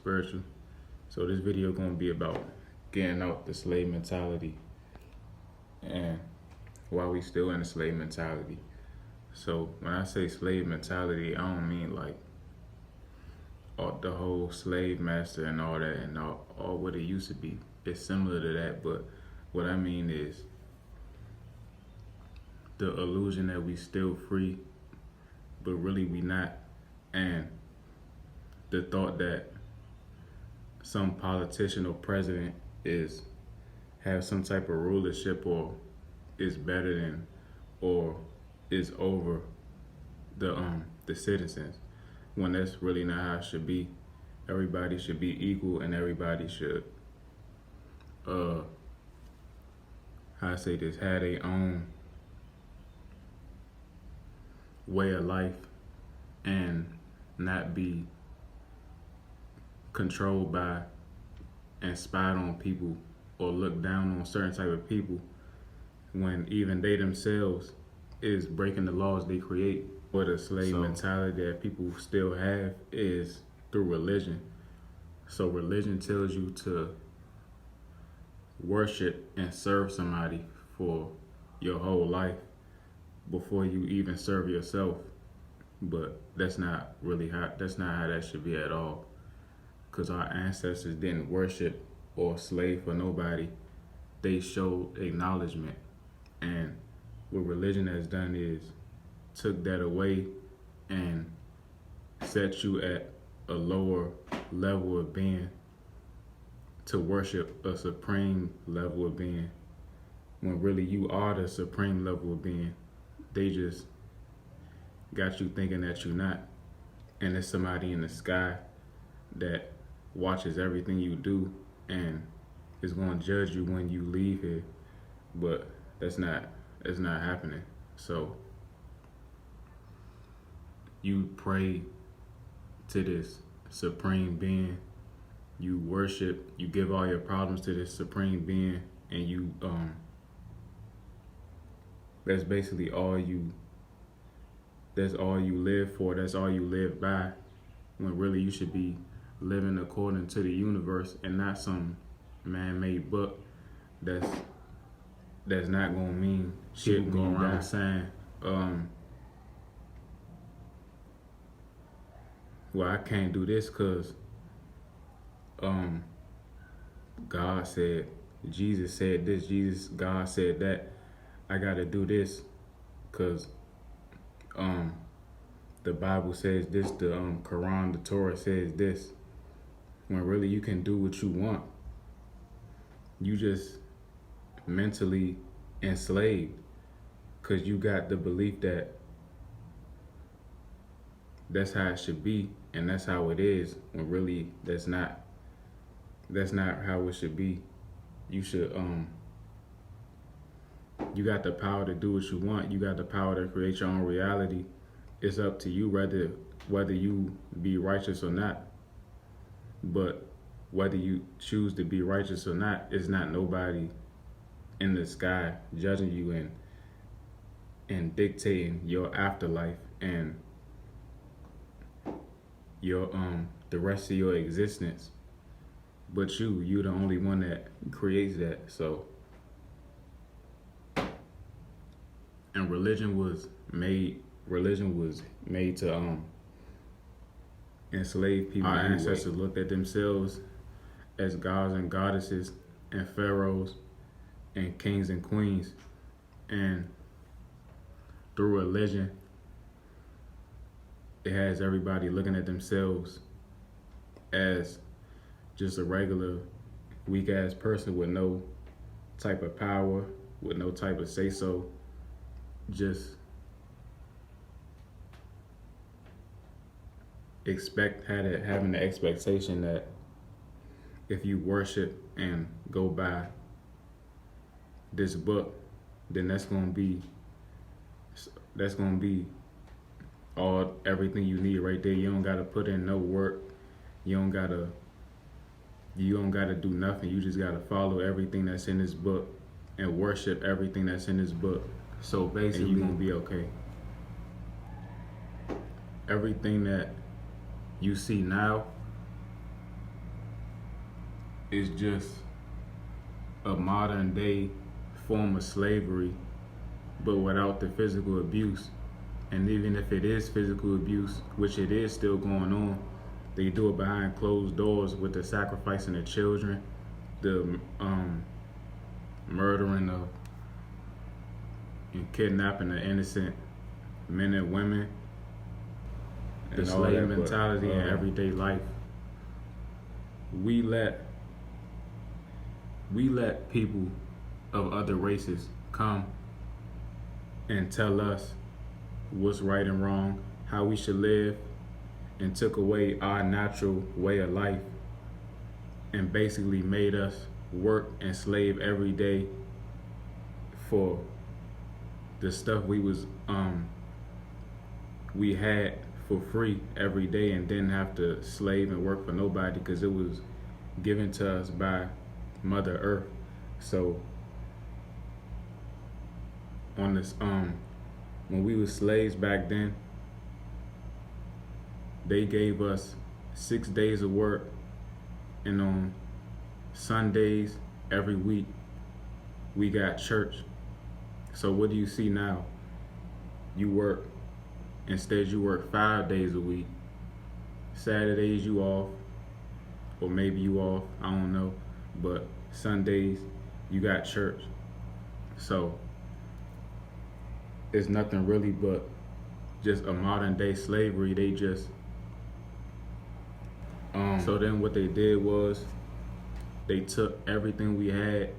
spiritual. So this video gonna be about getting out the slave mentality and why we still in the slave mentality. So when I say slave mentality, I don't mean like the whole slave master and all that and all what it used to be. It's similar to that, but what I mean is the illusion that we still free, but really we not, and the thought that some politician or president have some type of rulership or is better than or is over the citizens, when that's really not how it should be. Everybody should be equal, and everybody should how I say this, have their own way of life and not be controlled by and spied on people or look down on certain type of people when even they themselves is breaking the laws they create. What a slave mentality that people still have is through religion. So religion tells you to worship and serve somebody for your whole life before you even serve yourself. But that's not how that should be at all. Because our ancestors didn't worship or slave for nobody. They showed acknowledgement. And what religion has done is took that away and set you at a lower level of being to worship a supreme level of being, when really you are the supreme level of being. They just got you thinking that you're not, and there's somebody in the sky that watches everything you do and is going to judge you when you leave here. But that's not happening. So you pray to this supreme being, you worship, you give all your problems to this supreme being, and you that's basically that's all you live for, that's all you live by, when really you should be living according to the universe and not some man-made book that's not gonna mean shit going around saying well, I can't do this because God said, Jesus said this, God said that. I gotta do this because the Bible says this, the Quran, the Torah says this. When really you can do what you want. You just mentally enslaved because you got the belief that that's how it should be and that's how it is, when really that's not how it should be. You should you got the power to do what you want. You got the power to create your own reality. It's up to you whether you be righteous or not. But whether you choose to be righteous or not, it's not nobody in the sky judging you and dictating your afterlife and your the rest of your existence. But you're the only one that creates that. So, and religion was made to enslave people. Our ancestors looked at themselves as gods and goddesses and pharaohs and kings and queens, and through religion it has everybody looking at themselves as just a regular weak ass person with no type of power, with no type of say so, just having the expectation that if you worship and go by this book, then that's gonna be everything you need right there. You don't gotta put in no work. You don't gotta do nothing. You just gotta follow everything that's in this book and worship everything that's in this book. So basically, you're gonna be okay. Everything that you see now is just a modern day form of slavery, but without the physical abuse. And even if it is physical abuse, which it is still going on, they do it behind closed doors with the sacrificing of children, the murdering of and kidnapping of innocent men and women, the slave mentality in everyday life. We let people of other races come and tell us what's right and wrong, how we should live, and took away our natural way of life and basically made us work and slave every day for the stuff we had for free every day, and didn't have to slave and work for nobody because it was given to us by Mother Earth. So on this when we were slaves back then, they gave us 6 days of work, and on Sundays every week we got church. So what do you see now? You work 5 days a week. Saturdays you off, or maybe you off, I don't know, but Sundays you got church. So it's nothing really but just a modern day slavery. They just so then what they did was they took everything we had,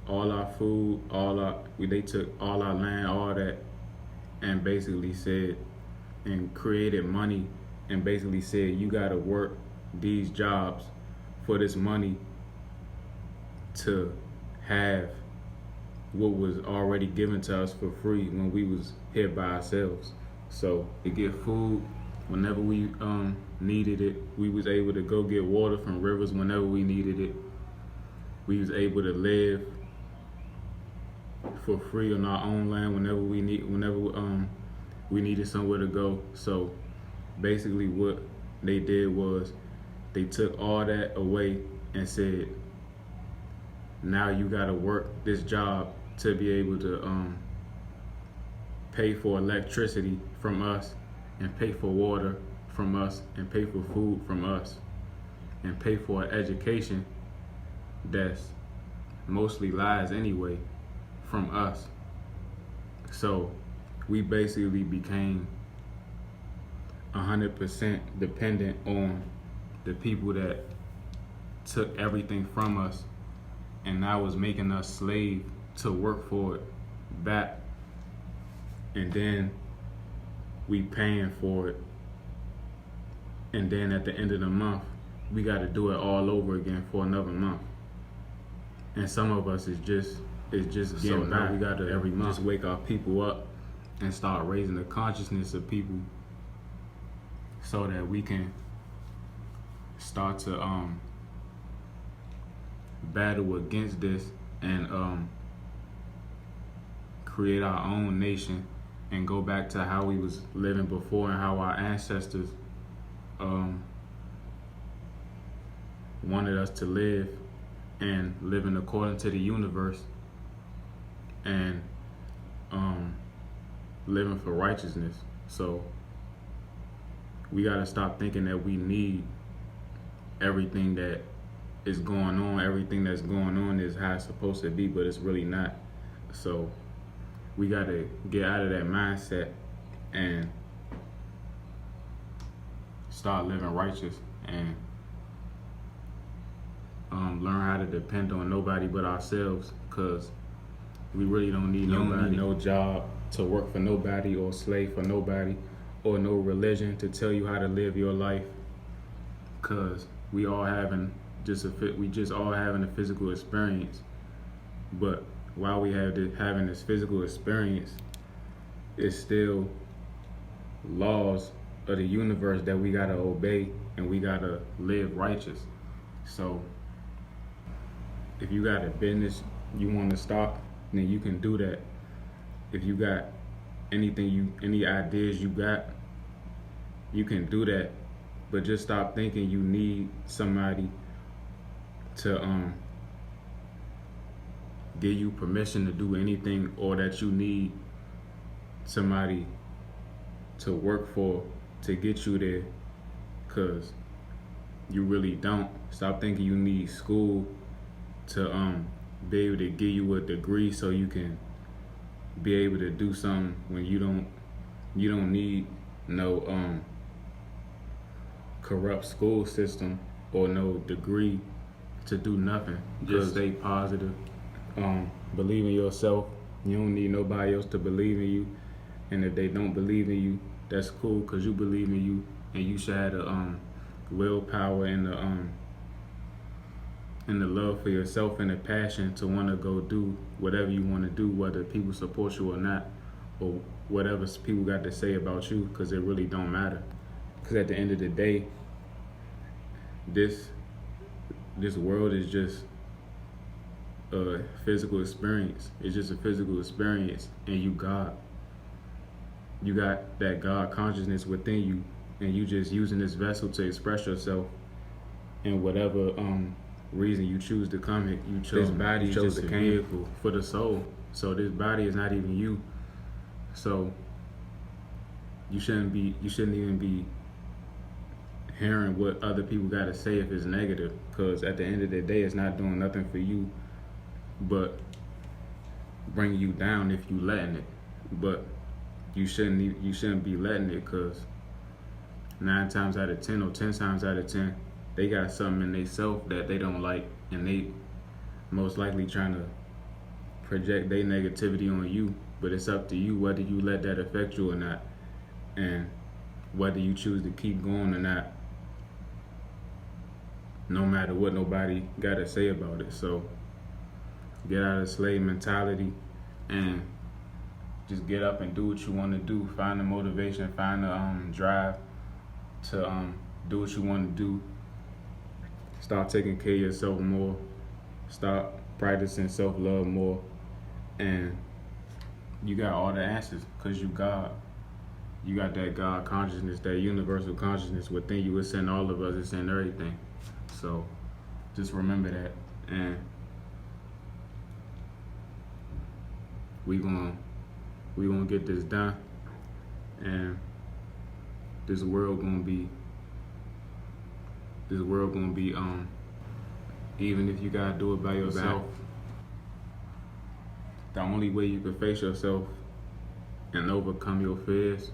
all our food, they took all our land, all that, and basically said, and created money, and basically said, you gotta work these jobs for this money to have what was already given to us for free when we was here by ourselves. So to get food whenever we needed it, we was able to go get water from rivers whenever we needed it. We was able to live for free on our own land whenever we needed somewhere to go. So basically what they did was they took all that away and said, now you gotta work this job to be able to pay for electricity from us, and pay for water from us, and pay for food from us, and pay for an education that's mostly lies anyway from us. So we basically became 100% dependent on the people that took everything from us, and now was making us slave to work for it back, and then we paying for it, and then at the end of the month we got to do it all over again for another month. And some of us is just getting by. We got to every month just wake our people up and start raising the consciousness of people so that we can start to battle against this and create our own nation and go back to how we was living before, and how our ancestors wanted us to live, and living according to the universe, and living for righteousness. So we gotta stop thinking that we need everything that is going on. Everything that's going on is how it's supposed to be, but it's really not. So we gotta get out of that mindset and start living righteous, and learn how to depend on nobody but ourselves, because we really don't need nobody, no job to work for nobody, or slave for nobody, or no religion to tell you how to live your life, because we all having a physical experience. But while we having this physical experience, it's still laws of the universe that we gotta obey, and we gotta live righteous. So if you got a business you want to start, then you can do that. If you got any ideas you got, you can do that. But just stop thinking you need somebody to give you permission to do anything, or that you need somebody to work for to get you there, because you really don't. Stop thinking you need school to be able to give you a degree so you can be able to do something when you don't need no corrupt school system or no degree to do nothing. Just stay positive. Believe in yourself. You don't need nobody else to believe in you. And if they don't believe in you, that's cool, because you believe in you, and you should have the willpower and the love for yourself and the passion to want to go do whatever you want to do, whether people support you or not, or whatever people got to say about you, because it really don't matter. Because at the end of the day, this world is just a physical experience. It's just a physical experience, and you got that God consciousness within you, and you just using this vessel to express yourself in whatever reason you choose to come here. This body is just a vehicle for the soul. So this body is not even you. So you shouldn't even be hearing what other people got to say if it's negative, because at the end of the day, it's not doing nothing for you but bringing you down if you letting it. But you shouldn't be letting it, because 9 times out of 10 or 10 times out of 10, they got something in themselves that they don't like, and they most likely trying to project their negativity on you. But it's up to you whether you let that affect you or not, and whether you choose to keep going or not, no matter what nobody got to say about it. So get out of the slave mentality and just get up and do what you want to do. Find the motivation, find the drive to do what you want to do. Start taking care of yourself more. Start practicing self-love more. And you got all the answers, because you God. You got that God consciousness, that universal consciousness within you. It's in all of us. It's in everything. So just remember that. And we gonna get this done. And this world gonna be even if you gotta do it by yourself, the only way you can face yourself and overcome your fears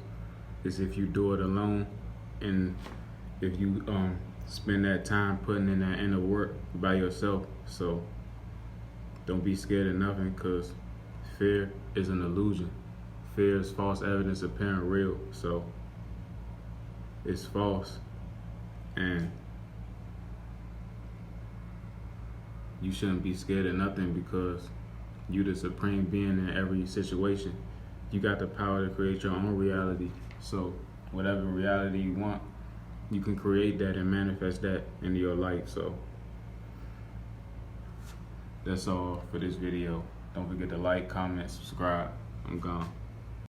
is if you do it alone, and if you spend that time putting in that inner work by yourself. So don't be scared of nothing, because fear is an illusion. Fear is false evidence appearing real. So it's false, and you shouldn't be scared of nothing, because you the supreme being in every situation. You got the power to create your own reality. So whatever reality you want, you can create that and manifest that into your life. So that's all for this video. Don't forget to like, comment, subscribe. I'm gone.